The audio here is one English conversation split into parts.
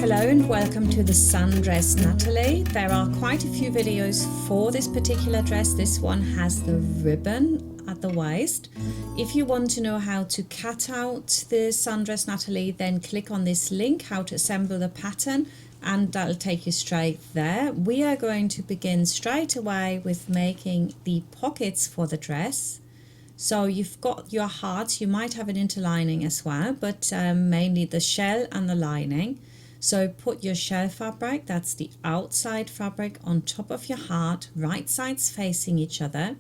Hello and welcome to the sundress Natalie. There are quite a few videos for this particular dress. This one has the ribbon at the waist. If you want to know how to cut out the sundress Natalie, then click on this link, how to assemble the pattern, and that'll take you straight there. We are going to begin straight away with making the pockets for the dress. So you've got your heart, you might have an interlining as well, but mainly the shell and the lining. So put your shell fabric, that's the outside fabric, on top of your heart, right sides facing each other.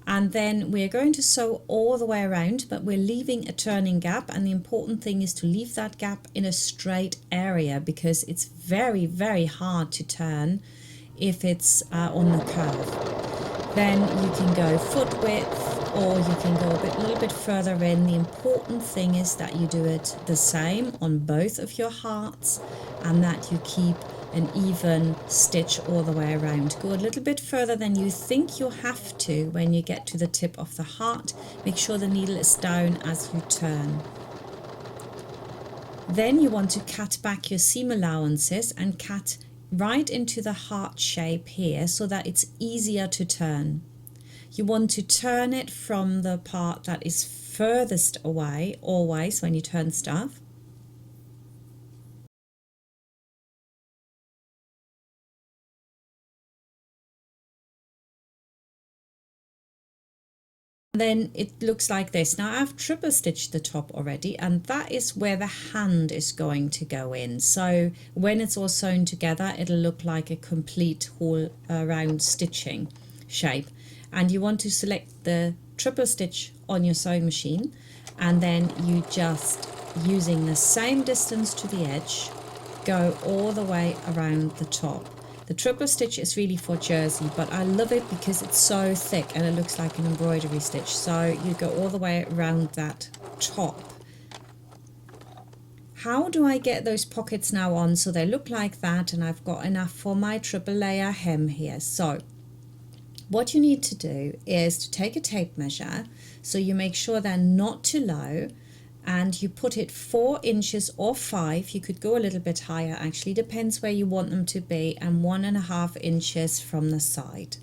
And then we're going to sew all the way around, but we're leaving a turning gap. And the important thing is to leave that gap in a straight area, because it's very, very hard to turn if it's on the curve. Then you can go foot width, or you can go a little bit further in. The important thing is that you do it the same on both of your hearts, and that you keep an even stitch all the way around. Go a little bit further than you think you'll have to when you get to the tip of the heart. Make sure the needle is down as you turn. Then you want to cut back your seam allowances and cut right into the heart shape here so that it's easier to turn. You want to turn it from the part that is furthest away, always when you turn stuff. Then it looks like this. Now I've triple stitched the top already, and that is where the hand is going to go in. So when it's all sewn together, it'll look like a complete whole round stitching shape. And you want to select the triple stitch on your sewing machine, and then you just, using the same distance to the edge, go all the way around the top. The triple stitch is really for jersey, but I love it because it's so thick and it looks like an embroidery stitch. So you go all the way around that top. How do I get those pockets now on so they look like that, and I've got enough for my triple layer hem here? So what you need to do is to take a tape measure, so you make sure they're not too low, and you put it 4 inches or 5, you could go a little bit higher actually, depends where you want them to be, and 1.5 inches from the side.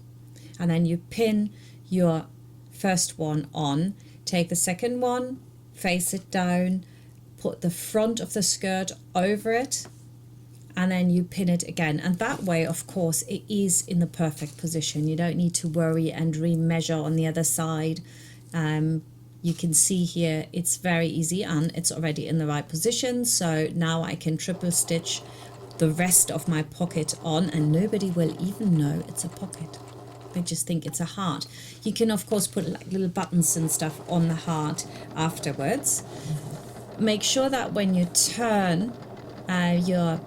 And then you pin your first one on, take the second one, face it down, put the front of the skirt over it, and then you pin it again. And that way, of course, it is in the perfect position. You don't need to worry and re-measure on the other side. You can see here it's very easy and it's already in the right position. So now I can triple stitch the rest of my pocket on, and nobody will even know it's a pocket. They just think it's a heart. You can of course put like little buttons and stuff on the heart afterwards. Make sure that when you turn your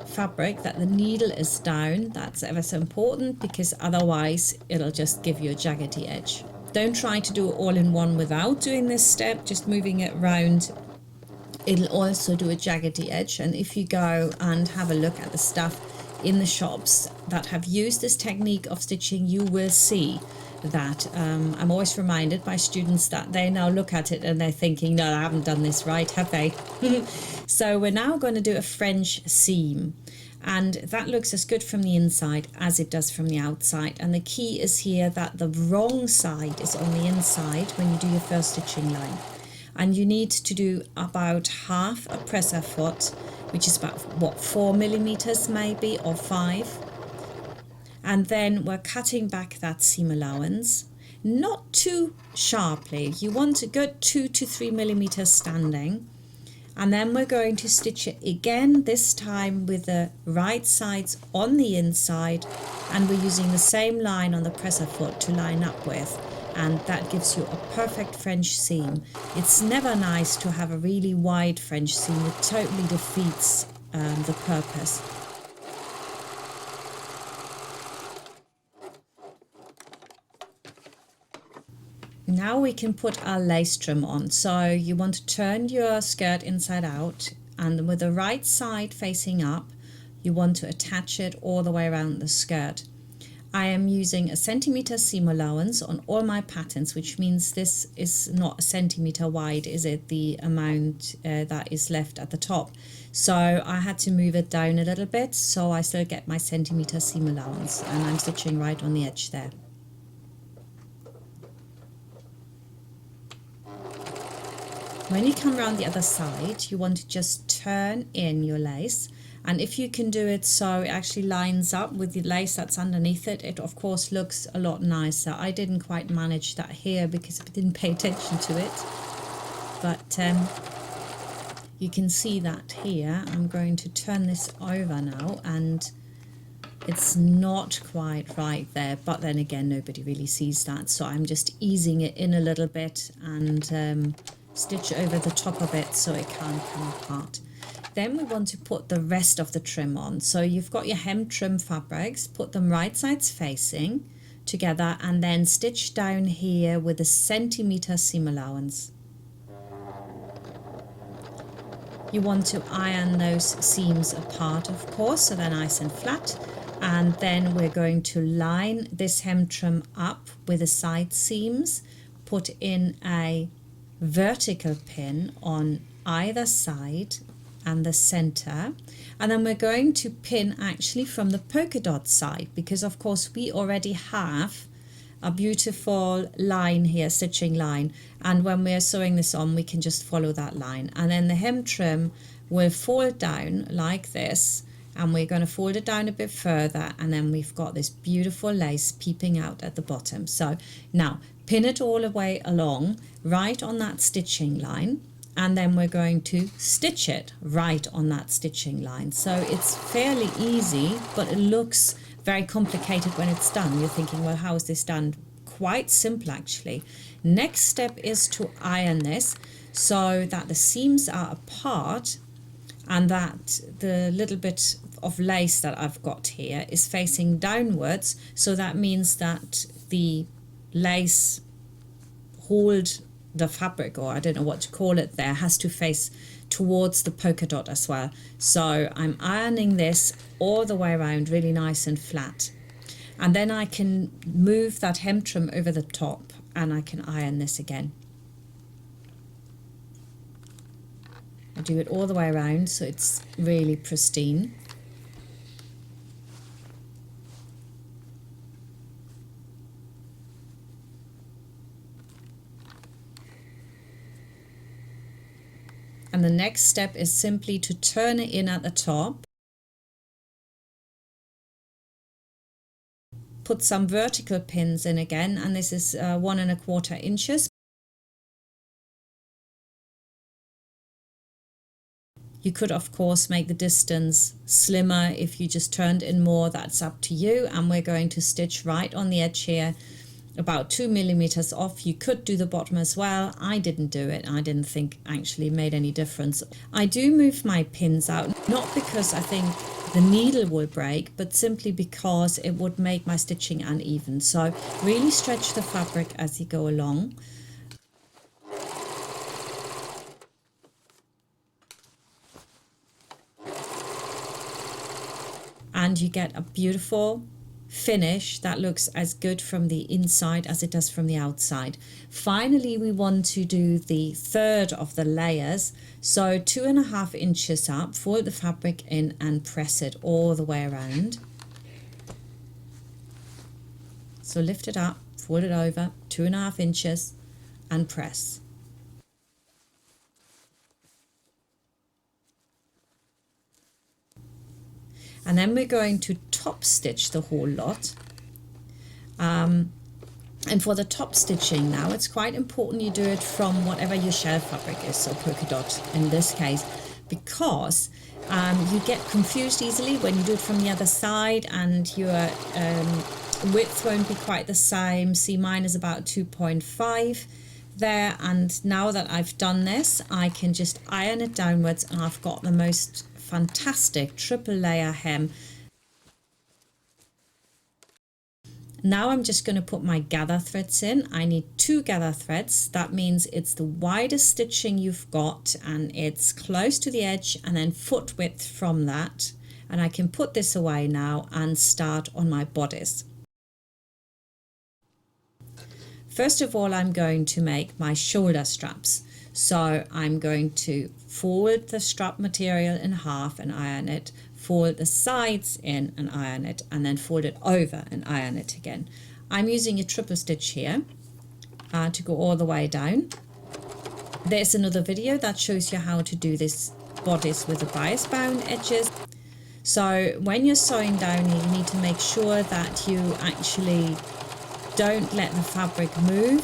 fabric that the needle is down. That's ever so important, because otherwise it'll just give you a jaggedy edge. Don't try to do it all in one without doing this step, just moving it around. It'll also do a jaggedy edge. And if you go and have a look at the stuff in the shops that have used this technique of stitching, you will see that I'm always reminded by students that they now look at it and they're thinking, no, I haven't done this right, have they? So we're now going to do a French seam, and that looks as good from the inside as it does from the outside. And the key is here that the wrong side is on the inside when you do your first stitching line, and you need to do about half a presser foot, which is about what, 4 millimeters maybe, or 5. And then we're cutting back that seam allowance, not too sharply. You want a good 2 to 3 millimeters standing. And then we're going to stitch it again, this time with the right sides on the inside, and we're using the same line on the presser foot to line up with, and that gives you a perfect French seam. It's never nice to have a really wide French seam. It totally defeats the purpose. Now we can put our lace trim on. So you want to turn your skirt inside out, and with the right side facing up, you want to attach it all the way around the skirt. I am using a centimeter seam allowance on all my patterns, which means this is not a centimeter wide, is it, the amount that is left at the top. So I had to move it down a little bit, so I still get my centimeter seam allowance, and I'm stitching right on the edge there. When you come around the other side, you want to just turn in your lace, and if you can do it so it actually lines up with the lace that's underneath it, it of course looks a lot nicer. I didn't quite manage that here because I didn't pay attention to it, but you can see that here. I'm going to turn this over now, and it's not quite right there, but then again nobody really sees that, so I'm just easing it in a little bit and stitch over the top of it so it can't come apart. Then we want to put the rest of the trim on. So you've got your hem trim fabrics, put them right sides facing together, and then stitch down here with a centimeter seam allowance. You want to iron those seams apart, of course, so they're nice and flat. And then we're going to line this hem trim up with the side seams, put in a vertical pin on either side and the center, and then we're going to pin actually from the polka dot side, because of course we already have a beautiful line here, stitching line, and when we're sewing this on we can just follow that line, and then the hem trim will fold down like this, and we're going to fold it down a bit further, and then we've got this beautiful lace peeping out at the bottom. So now pin it all the way along right on that stitching line, and then we're going to stitch it right on that stitching line. So it's fairly easy, but it looks very complicated when it's done. You're thinking, well, how is this done? Quite simple actually. Next step is to iron this so that the seams are apart and that the little bit of lace that I've got here is facing downwards, so that means that the lace hold the fabric, or I don't know what to call it there, has to face towards the polka dot as well. So I'm ironing this all the way around really nice and flat, and then I can move that hem trim over the top and I can iron this again. I do it all the way around so it's really pristine. And the next step is simply to turn it in at the top, put some vertical pins in again, and this is 1 1/4 inches. You could of course make the distance slimmer if you just turned in more, that's up to you. And we're going to stitch right on the edge here, about 2 millimeters off. You could do the bottom as well. I didn't do it. I didn't think actually it made any difference. I do move my pins out, not because I think the needle will break, but simply because it would make my stitching uneven. So really stretch the fabric as you go along. And you get a beautiful finish that looks as good from the inside as it does from the outside. Finally, we want to do the third of the layers. So 2 1/2 inches up, fold the fabric in and press it all the way around. So lift it up, fold it over, 2 1/2 inches and press. And then we're going to top stitch the whole lot. And for the top stitching now, it's quite important you do it from whatever your shell fabric is, so polka dot in this case, because you get confused easily when you do it from the other side, and your width won't be quite the same. See, mine is about 2.5 there, and now that I've done this, I can just iron it downwards, and I've got the most fantastic triple layer hem. Now I'm just going to put my gather threads in. I need 2 gather threads. That means it's the widest stitching you've got, and it's close to the edge, and then foot width from that. And I can put this away now and start on my bodice. First of all, I'm going to make my shoulder straps. So I'm going to fold the strap material in half and iron it, fold the sides in and iron it, and then fold it over and iron it again. I'm using a triple stitch here to go all the way down. There's another video that shows you how to do this bodice with the bias bound edges. So when you're sewing down, you need to make sure that you actually don't let the fabric move.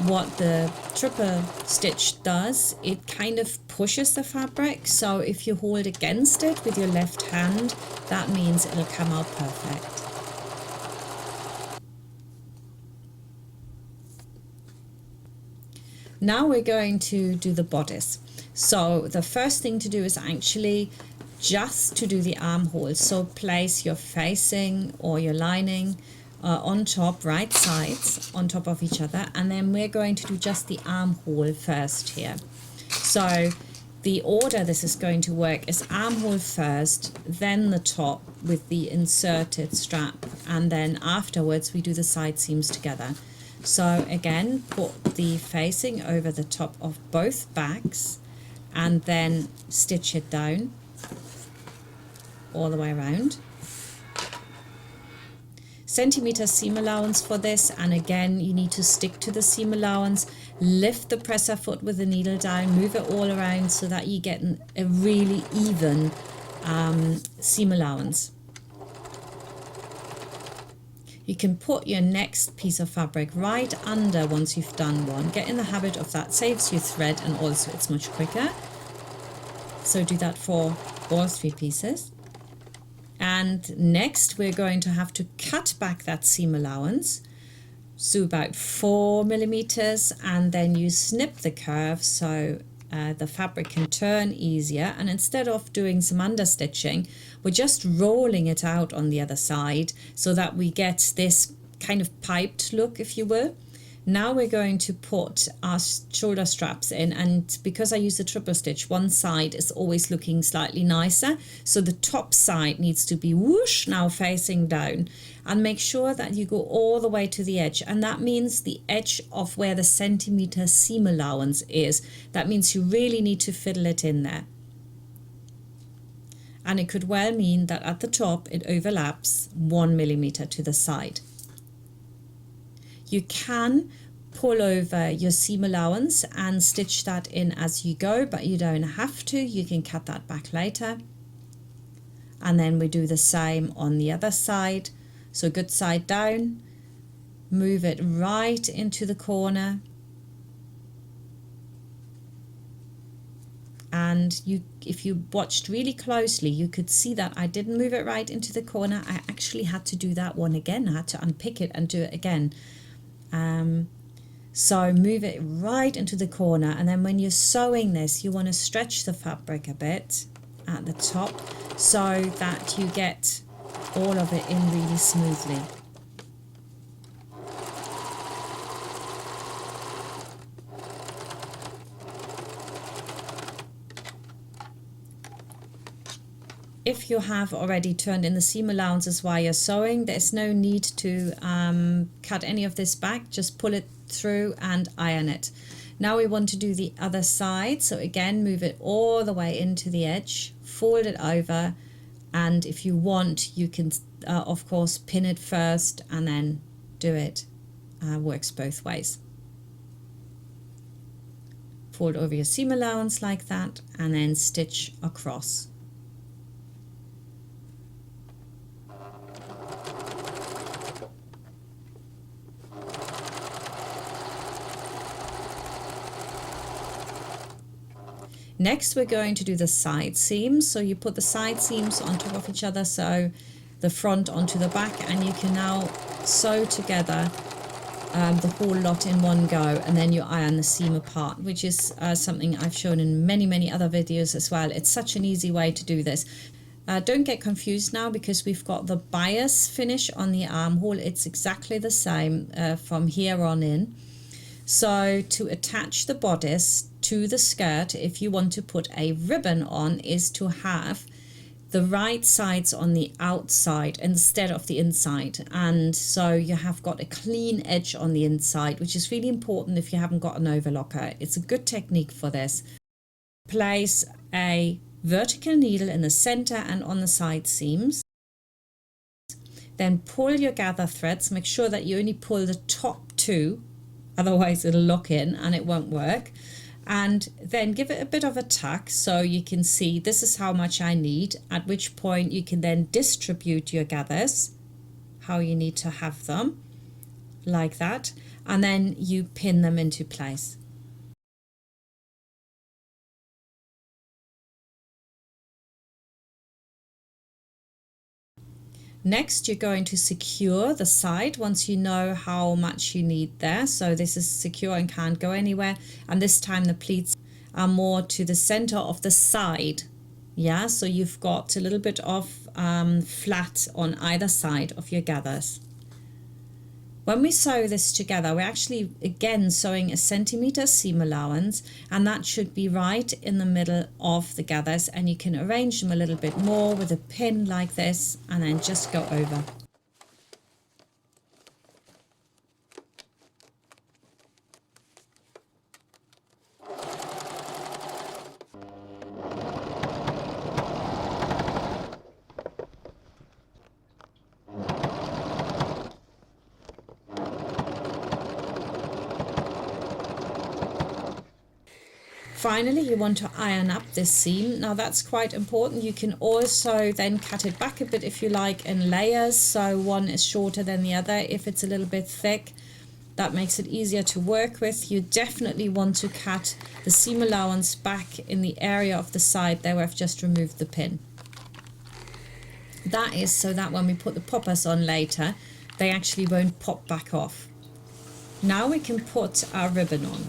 What the triple stitch does, it kind of pushes the fabric. So if you hold against it with your left hand, that means it'll come out perfect. Now we're going to do the bodice. So the first thing to do is actually just to do the armholes. So place your facing or your lining on top, right sides on top of each other, and then we're going to do just the armhole first here. So the order this is going to work is armhole first, then the top with the inserted strap, and then afterwards we do the side seams together. So again, put the facing over the top of both backs and then stitch it down all the way around. Centimeter seam allowance for this, and again you need to stick to the seam allowance. Lift the presser foot with the needle down, move it all around so that you get a really even seam allowance. You can put your next piece of fabric right under once you've done one. Get in the habit of that, saves you thread and also it's much quicker. So do that for all 3 pieces. And next we're going to have to cut back that seam allowance, so about 4 millimeters, and then you snip the curve so the fabric can turn easier. And instead of doing some understitching, we're just rolling it out on the other side so that we get this kind of piped look, if you will. Now we're going to put our shoulder straps in, and because I use the triple stitch, one side is always looking slightly nicer, so the top side needs to be whoosh now facing down, and make sure that you go all the way to the edge, and that means the edge of where the centimeter seam allowance is. That means you really need to fiddle it in there, and it could well mean that at the top it overlaps 1 millimeter to the side. You can pull over your seam allowance and stitch that in as you go, but you don't have to. You can cut that back later. And then we do the same on the other side. So good side down, move it right into the corner. And if you watched really closely, you could see that I didn't move it right into the corner. I actually had to do that one again. I had to unpick it and do it again. So move it right into the corner, and then when you're sewing this, you want to stretch the fabric a bit at the top so that you get all of it in really smoothly. If you have already turned in the seam allowances while you're sewing, there's no need to cut any of this back. Just pull it through and iron it. Now we want to do the other side. So again, move it all the way into the edge, fold it over, and if you want, you can of course pin it first and then do it. Works both ways. Fold over your seam allowance like that and then stitch across. Next, we're going to do the side seams. So you put the side seams on top of each other, so the front onto the back, and you can now sew together the whole lot in one go, and then you iron the seam apart, which is something I've shown in many other videos as well. It's such an easy way to do this. Don't get confused now, because we've got the bias finish on the armhole. It's exactly the same from here on in. So to attach the bodice to the skirt, if you want to put a ribbon on, is to have the right sides on the outside instead of the inside, and so you have got a clean edge on the inside, which is really important if you haven't got an overlocker. It's a good technique for this. Place a vertical needle in the center and on the side seams. Then pull your gather threads. Make sure that you only pull the top two, otherwise it'll lock in and it won't work. And then give it a bit of a tuck so you can see this is how much I need, at which point you can then distribute your gathers how you need to have them, like that, and then you pin them into place. Next, you're going to secure the side once you know how much you need there. So this is secure and can't go anywhere. And this time the pleats are more to the center of the side. Yeah, so you've got a little bit of flat on either side of your gathers. When we sew this together, we're actually again sewing a centimeter seam allowance, and that should be right in the middle of the gathers, and you can arrange them a little bit more with a pin like this and then just go over. Finally, you want to iron up this seam. Now that's quite important. You can also then cut it back a bit if you like in layers, so one is shorter than the other. If it's a little bit thick, that makes it easier to work with. You definitely want to cut the seam allowance back in the area of the side there where I've just removed the pin. That is so that when we put the poppers on later, they actually won't pop back off. Now we can put our ribbon on.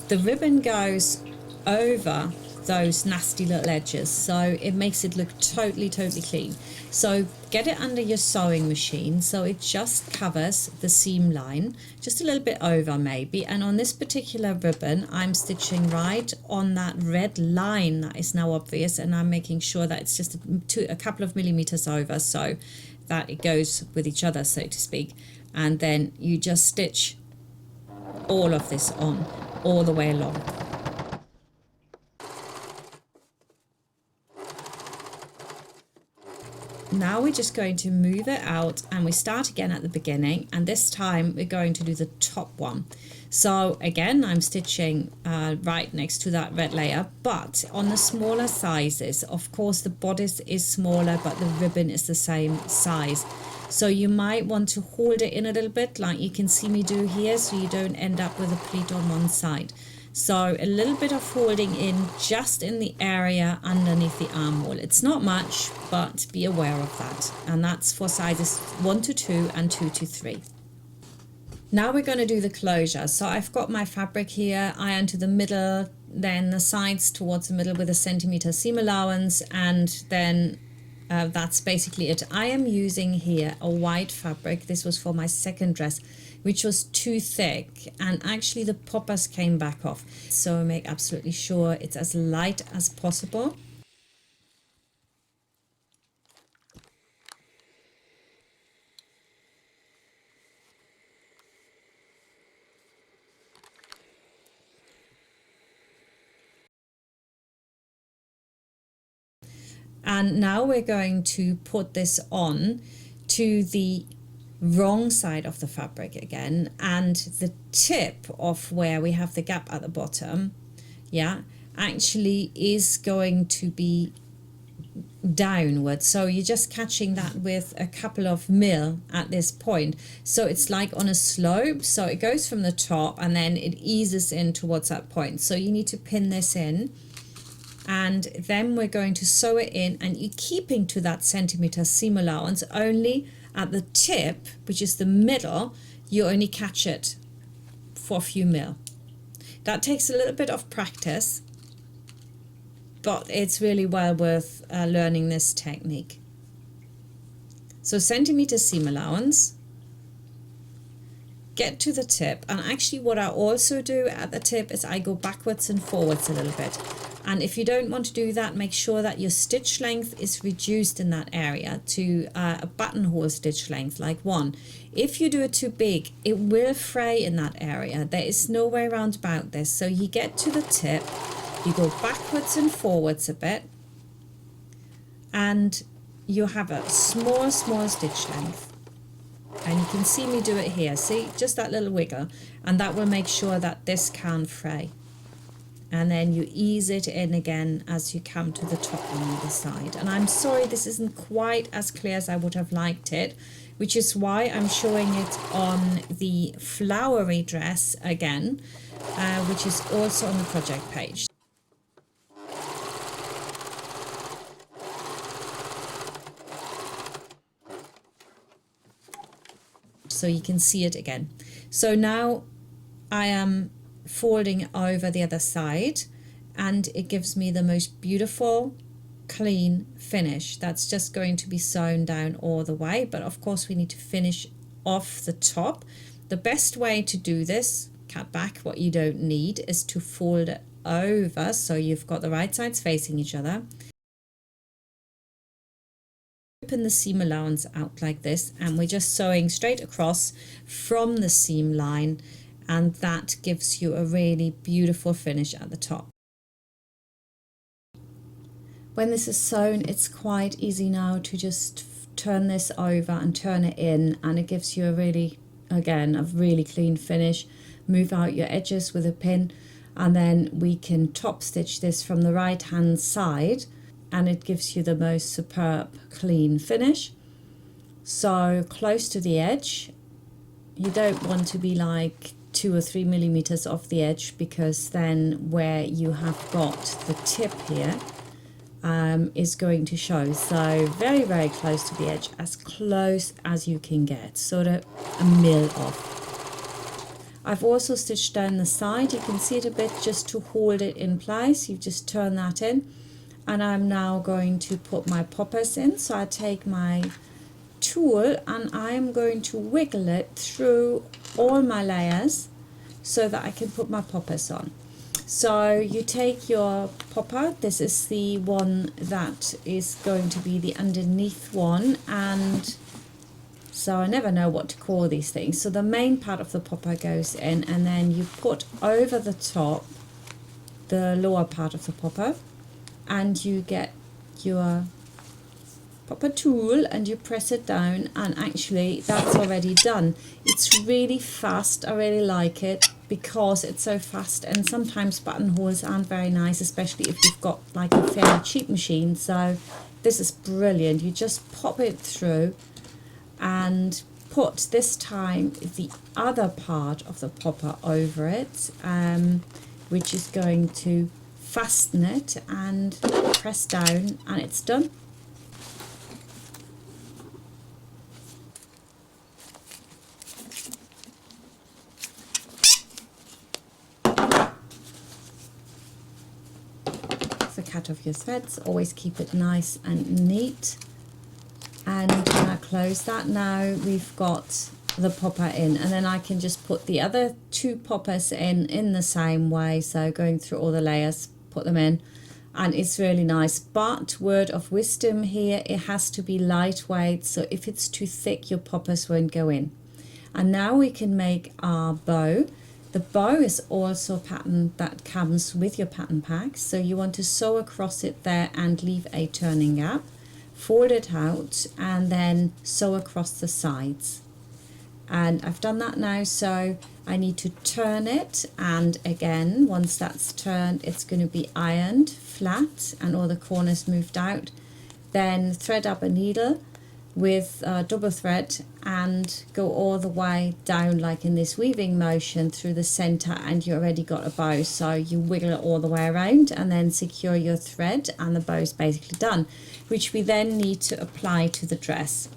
The ribbon goes over those nasty little edges, so it makes it look totally clean. So get it under your sewing machine so it just covers the seam line, just a little bit over maybe. And on this particular ribbon, I'm stitching right on that red line that is now obvious, and I'm making sure that it's just a couple of millimeters over so that it goes with each other, so to speak. And then you just stitch all of this on all the way along. Now we're just going to move it out, and we start again at the beginning, and this time we're going to do the top one. So again, I'm stitching right next to that red layer, but on the smaller sizes, of course the bodice is smaller but the ribbon is the same size. So you might want to hold it in a little bit like you can see me do here, so you don't end up with a pleat on one side. So a little bit of holding in just in the area underneath the armhole. It's not much, but be aware of that. And that's for sizes 1 to 2 and 2 to 3. Now we're going to do the closure. So I've got my fabric here, iron to the middle, then the sides towards the middle with a centimeter seam allowance, and then that's basically it. I am using here a white fabric. This was for my second dress, which was too thick, and actually the poppers came back off. So make absolutely sure it's as light as possible. And now we're going to put this on to the wrong side of the fabric again, and the tip of where we have the gap at the bottom, yeah, actually is going to be downward. So you're just catching that with a couple of mil at this point. So it's like on a slope, so it goes from the top and then it eases in towards that point. So you need to pin this in, and then we're going to sew it in, and you're keeping to that centimeter seam allowance. Only at the tip, which is the middle, you only catch it for a few mil. That takes a little bit of practice, but it's really well worth learning this technique. So centimeter seam allowance, get to the tip, and actually what I also do at the tip is I go backwards and forwards a little bit. And if you don't want to do that, make sure that your stitch length is reduced in that area to a buttonhole stitch length, like 1. If you do it too big, it will fray in that area. There is no way around about this. So you get to the tip, you go backwards and forwards a bit, and you have a small stitch length. And you can see me do it here. See, just that little wiggle, and that will make sure that this can't fray. And then you ease it in again as you come to the top on the other side. And I'm sorry this isn't quite as clear as I would have liked it, which is why I'm showing it on the flowery dress again, which is also on the project page. So you can see it again. So now I am folding over the other side, and it gives me the most beautiful clean finish that's just going to be sewn down all the way. But of course we need to finish off the top. The best way to do this, cut back what you don't need, is to fold it over so you've got the right sides facing each other. Open the seam allowance out like this, and we're just sewing straight across from the seam line, and that gives you a really beautiful finish at the top. When this is sewn, it's quite easy now to just turn this over and turn it in, and it gives you a really, again, a really clean finish. Move out your edges with a pin, and then we can top stitch this from the right hand side, and it gives you the most superb clean finish. So close to the edge, you don't want to be like 2 or 3 millimeters off the edge, because then where you have got the tip here is going to show. So very, very close to the edge, as close as you can get, sort of a mil off. I've also stitched down the side. You can see it a bit just to hold it in place. You just turn that in, and I'm now going to put my poppers in. So I take my tool and I'm going to wiggle it through all my layers so that I can put my poppers on. So you take your popper, this is the one that is going to be the underneath one, and so I never know what to call these things. So the main part of the popper goes in, and then you put over the top the lower part of the popper, and you get your popper tool and you press it down, and actually that's already done. It's really fast. I really like it because it's so fast, and sometimes buttonholes aren't very nice, especially if you've got like a fairly cheap machine. So this is brilliant. You just pop it through and put, this time, the other part of the popper over it, which is going to fasten it, and press down, and it's done. So cut off your threads, always keep it nice and neat. And when I close that, now we've got the popper in, and then I can just put the other 2 poppers in the same way. So going through all the layers, put them in, and it's really nice. But word of wisdom here, it has to be lightweight, so if it's too thick your poppers won't go in. And now we can make our bow. The bow is also a pattern that comes with your pattern pack, so you want to sew across it there and leave a turning gap, fold it out, and then sew across the sides. And I've done that now, so I need to turn it, and again, once that's turned, it's going to be ironed flat and all the corners moved out. Then thread up a needle with double thread and go all the way down, like in this weaving motion, through the center, and you already got a bow. So you wiggle it all the way around and then secure your thread, and the bow is basically done, which we then need to apply to the dress.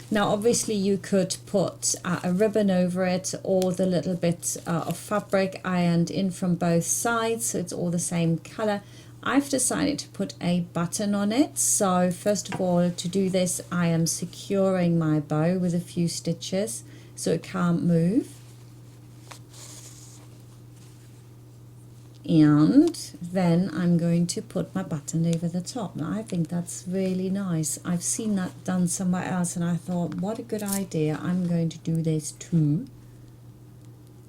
Now obviously you could put a ribbon over it, or the little bit of fabric ironed in from both sides so it's all the same color. I've decided to put a button on it. So first of all, to do this, I am securing my bow with a few stitches so it can't move. And then I'm going to put my button over the top. Now I think that's really nice. I've seen that done somewhere else and I thought, what a good idea. I'm going to do this too.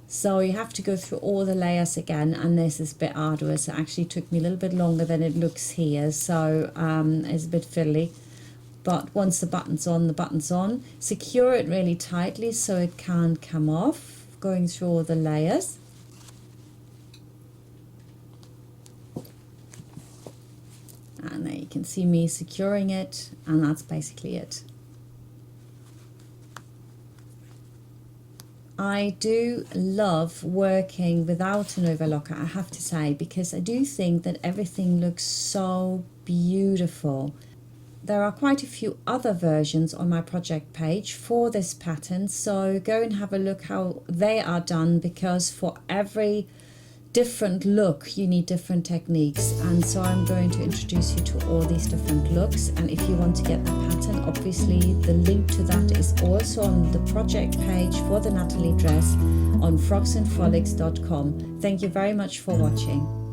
So you have to go through all the layers again, and this is a bit arduous. It actually took me a little bit longer than it looks here, so it's a bit fiddly. But once the button's on, the button's on. Secure it really tightly so it can't come off, going through all the layers. And there you can see me securing it, and that's basically it. I do love working without an overlocker, I have to say, because I do think that everything looks so beautiful. There are quite a few other versions on my project page for this pattern, so go and have a look how they are done, because for every different look you need different techniques, and so I'm going to introduce you to all these different looks. And if you want to get the pattern, obviously the link to that is also on the project page for the Natalie dress on frocksandfrolics.com. Thank you very much for watching.